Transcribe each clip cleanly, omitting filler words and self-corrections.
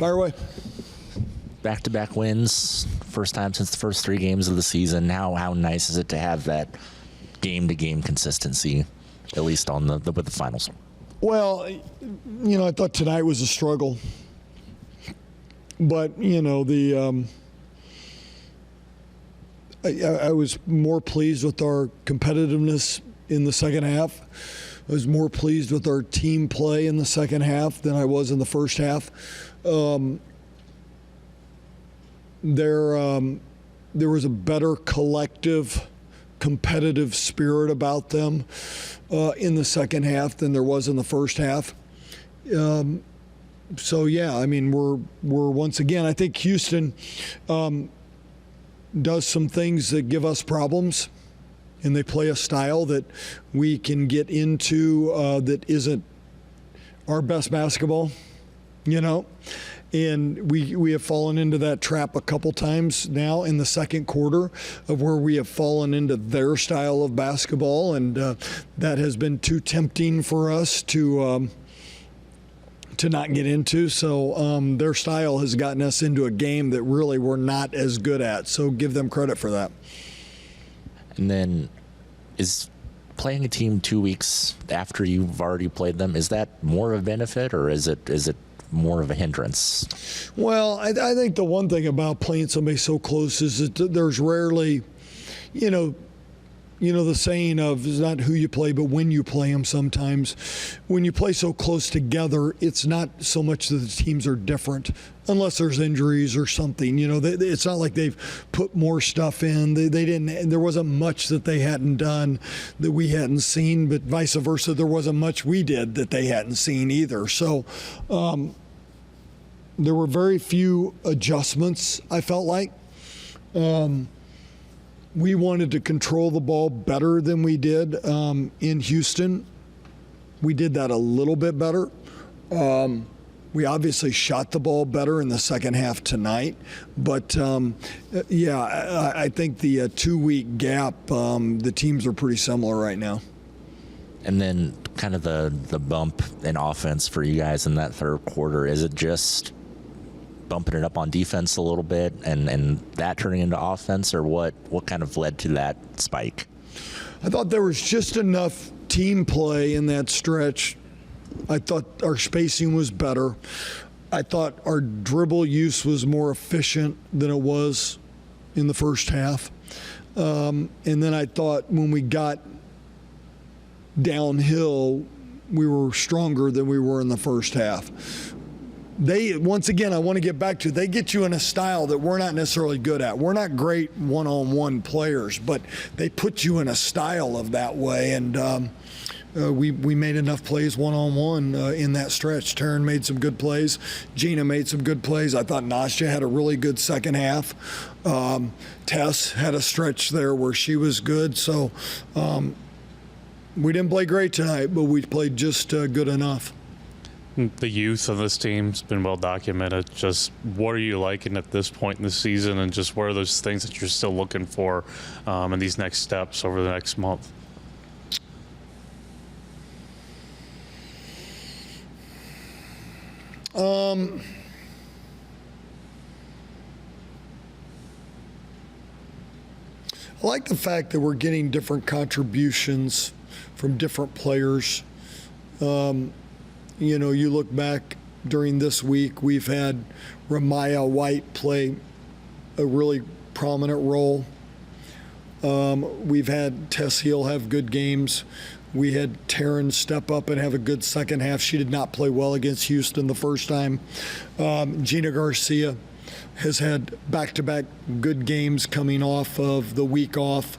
Fire away. Back-to-back wins, first time since the first 3 games of the season. How nice is it to have that game-to-game consistency, at least on with the finals? Well, I thought tonight was a struggle, but I was more pleased with our competitiveness in the second half. I was more pleased with our team play in the second half than I was in the first half. There was a better collective, competitive spirit about them in the second half than there was in the first half. So yeah, I mean, we're once again, I think Houston does some things that give us problems, and they play a style that we can get into that isn't our best basketball, And we have fallen into that trap a couple times now in the second quarter of where we have fallen into their style of basketball, and that has been too tempting for us to not get into. So their style has gotten us into a game that really we're not as good at. So give them credit for that. And then is playing a team 2 weeks after you've already played them, is that more of a benefit or is it more of a hindrance? Well, I think the one thing about playing somebody so close is that there's rarely, the saying of it's not who you play, but when you play them sometimes. When you play so close together, it's not so much that the teams are different, unless there's injuries or something. It's not like they've put more stuff in. They didn't. There wasn't much that they hadn't done that we hadn't seen, but vice versa, there wasn't much we did that they hadn't seen either. So there were very few adjustments, I felt like. We wanted to control the ball better than we did in Houston. We did that a little bit better. We obviously shot the ball better in the second half tonight. But, I think the 2-week gap, the teams are pretty similar right now. And then kind of the bump in offense for you guys in that third quarter, is it just bumping it up on defense a little bit and that turning into offense, or what kind of led to that spike? I thought there was just enough team play in that stretch. I thought our spacing was better. I thought our dribble use was more efficient than it was in the first half. And then I thought when we got downhill, we were stronger than we were in the first half. Once again, I want to get back to, they get you in a style that we're not necessarily good at. We're not great one-on-one players, but they put you in a style of that way. And we made enough plays one-on-one in that stretch. Taryn made some good plays. Gina made some good plays. I thought Nastia had a really good second half. Tess had a stretch there where she was good. So we didn't play great tonight, but we played just good enough. The youth of this team's been well documented. Just what are you liking at this point in the season, and just what are those things that you're still looking for in these next steps over the next month? I like the fact that we're getting different contributions from different players. You look back during this week, we've had Ramaya White play a really prominent role. We've had Tess Heel have good games. We had Taryn step up and have a good second half. She did not play well against Houston the first time. Gina Garcia has had back-to-back good games coming off of the week off.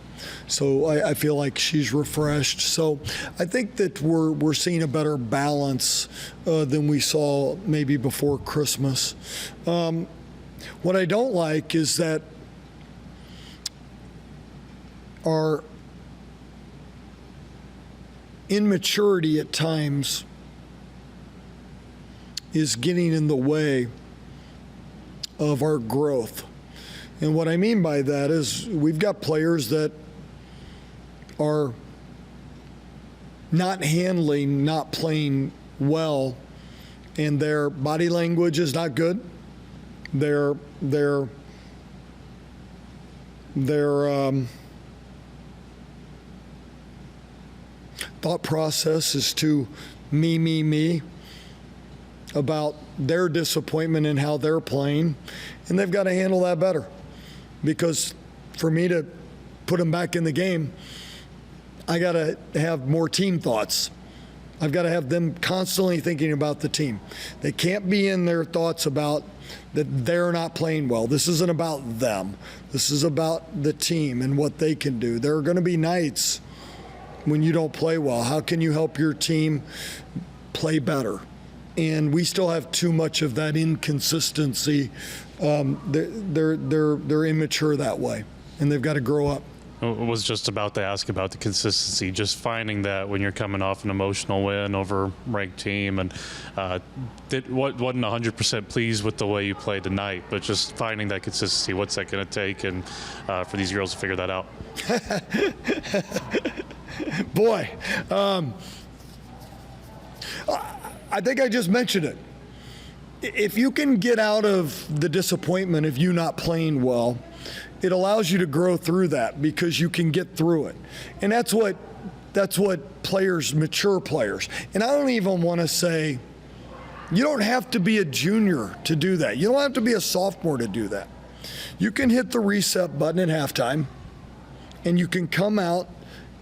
So I feel like she's refreshed. So I think that we're seeing a better balance than we saw maybe before Christmas. What I don't like is that our immaturity at times is getting in the way of our growth. And what I mean by that is we've got players that are not playing well and their body language is not good. Their thought process is too me about their disappointment in how they're playing, and they've got to handle that better. Because for me to put them back in the game, I got to have more team thoughts. I've got to have them constantly thinking about the team. They can't be in their thoughts about that they're not playing well. This isn't about them. This is about the team and what they can do. There are going to be nights when you don't play well. How can you help your team play better? And we still have too much of that inconsistency. They're immature that way, and they've got to grow up. I was just about to ask about the consistency, just finding that when you're coming off an emotional win over a ranked team, and wasn't 100% pleased with the way you played tonight, but just finding that consistency, what's that going to take, and for these girls to figure that out? Boy, I think I just mentioned it. If you can get out of the disappointment of you not playing well, it allows you to grow through that because you can get through it. And that's what players, mature players. And I don't even want to say, you don't have to be a junior to do that. You don't have to be a sophomore to do that. You can hit the reset button at halftime, and you can come out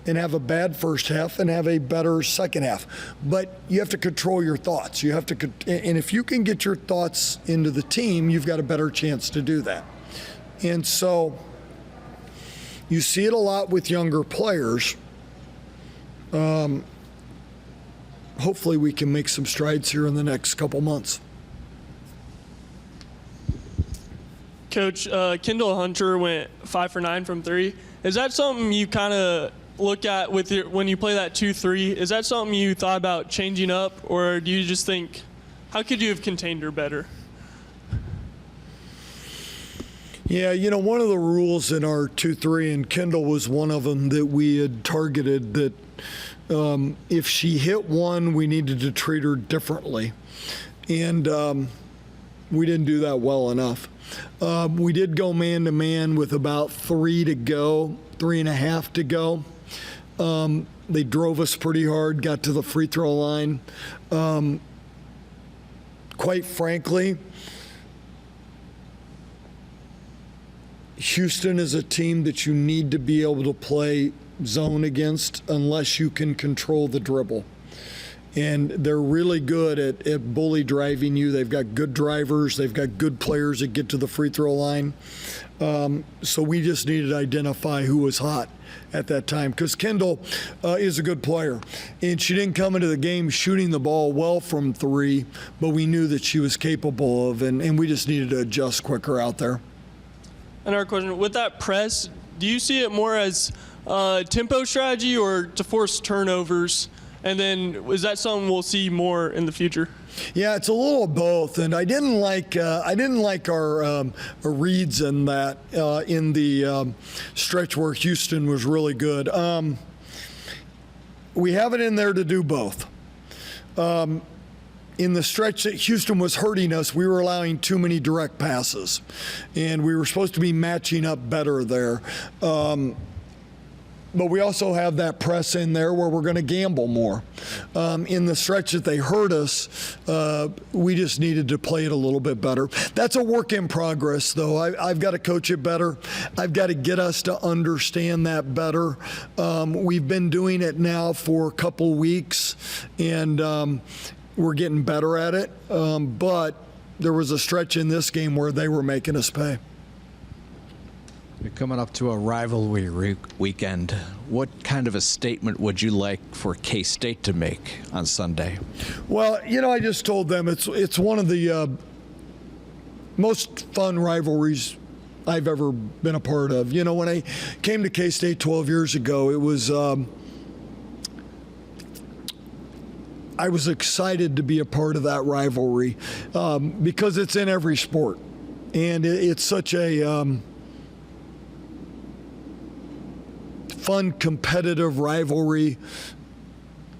and have a bad first half and have a better second half. But you have to control your thoughts. You have to, and if you can get your thoughts into the team, you've got a better chance to do that. And so you see it a lot with younger players. Hopefully we can make some strides here in the next couple months. Coach, Kendall Hunter went 5 for 9 from 3. Is that something you kind of look at with when you play that 2-3? Is that something you thought about changing up, or do you just think, how could you have contained her better? Yeah, one of the rules in our 2-3, and Kendall was one of them that we had targeted, that if she hit one, we needed to treat her differently. And we didn't do that well enough. We did go man-to-man with about 3.5 to go. They drove us pretty hard, got to the free throw line. Quite frankly, Houston is a team that you need to be able to play zone against unless you can control the dribble. And they're really good at bully driving you. They've got good drivers. They've got good players that get to the free throw line. So we just needed to identify who was hot at that time, because Kendall is a good player. And she didn't come into the game shooting the ball well from 3, but we knew that she was capable of, and we just needed to adjust quicker out there. Another question, with that press, do you see it more as a tempo strategy or to force turnovers? And then is that something we'll see more in the future? Yeah, it's a little of both, and I didn't like our reads in that in the stretch where Houston was really good. We have it in there to do both. In the stretch that Houston was hurting us, we were allowing too many direct passes, and we were supposed to be matching up better there. But we also have that press in there where we're going to gamble more. In the stretch that they hurt us, we just needed to play it a little bit better. That's a work in progress, though. I've got to coach it better. I've got to get us to understand that better. We've been doing it now for a couple weeks, and we're getting better at it. But there was a stretch in this game where they were making us pay. You're coming up to a rivalry weekend. What kind of a statement would you like for K-State to make on Sunday? Well, I just told them it's one of the most fun rivalries I've ever been a part of. When I came to K-State 12 years ago, it was I was excited to be a part of that rivalry because it's in every sport, and it's such a fun, competitive rivalry.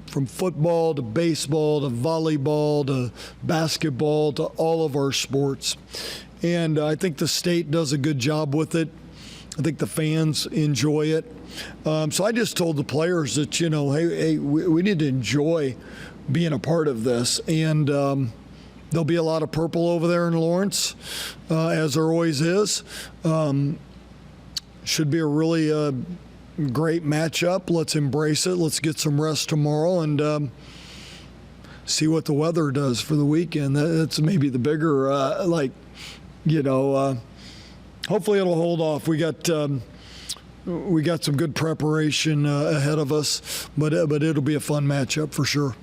from football to baseball to volleyball to basketball to all of our sports. And I think the state does a good job with it. I think the fans enjoy it. So I just told the players that, hey, we need to enjoy being a part of this. And there'll be a lot of purple over there in Lawrence, as there always is. Should be a really great matchup. Let's embrace it. Let's get some rest tomorrow and see what the weather does for the weekend. That's maybe the bigger, hopefully it'll hold off. We got some good preparation ahead of us, but it'll be a fun matchup for sure.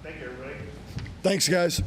Thank you, everybody. Thanks, guys.